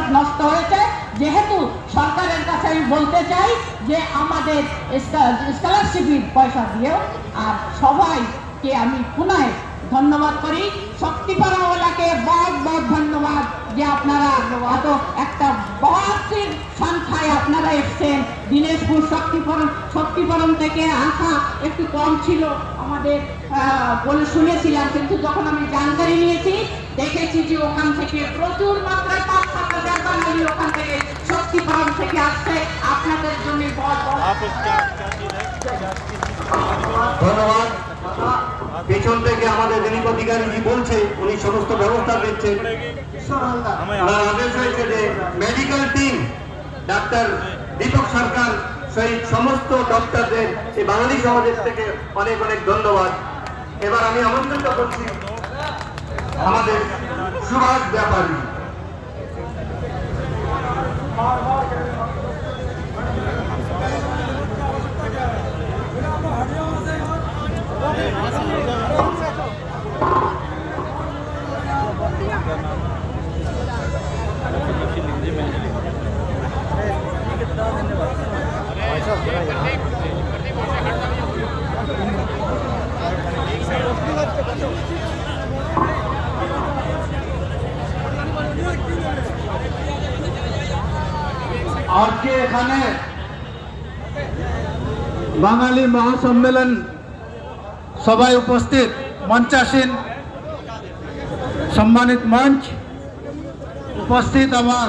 ভবিষ্যৎ নষ্ট হয়েছে। যেহেতু সরকারের কাছে আমি বলতে চাই যে আমাদের স্কলারশিপের পয়সা দিয়েও, আর সবাইকে আমি পুনঃ ধন্যবাদ করি। শক্তিপাড়াওয়ালাকে বহুত বহুত ধন্যবাদ যে আপনারা এত একটা বড় সংখ্যায় আপনারা এসছেন। দিনাজপুর শক্তিপাড়ন থেকে আসা একটু কম ছিল আমাদের বলে শুনেছিলাম, কিন্তু যখন আমি জানকারি নিয়েছি দেখেছি যে ওখান থেকে প্রচুর মাত্রায় 5-7 বাঙালি ওখান থেকে শক্তিপাড়ন থেকে আসছে। আপনাদের জন্য ধন্যবাদ। পেছন থেকে আমাদের দৈনিক অধিকারী বলছে উনি সমস্ত ব্যবস্থা দিচ্ছেন। আদেশ হয়েছে যে মেডিকেল টিম ডাক্তার দীপক সরকার সহিত সমস্ত ডক্টরদের এই বাঙালি সমাজের থেকে অনেক অনেক ধন্যবাদ। এবার আমি আমন্ত্রিত করছি আমাদের সুভাষ ব্যাপারী। আজকে এখানে বাঙালি মহাসম্মেলন সবাই উপস্থিত, মঞ্চাসীন সম্মানিত মঞ্চ উপস্থিত আমার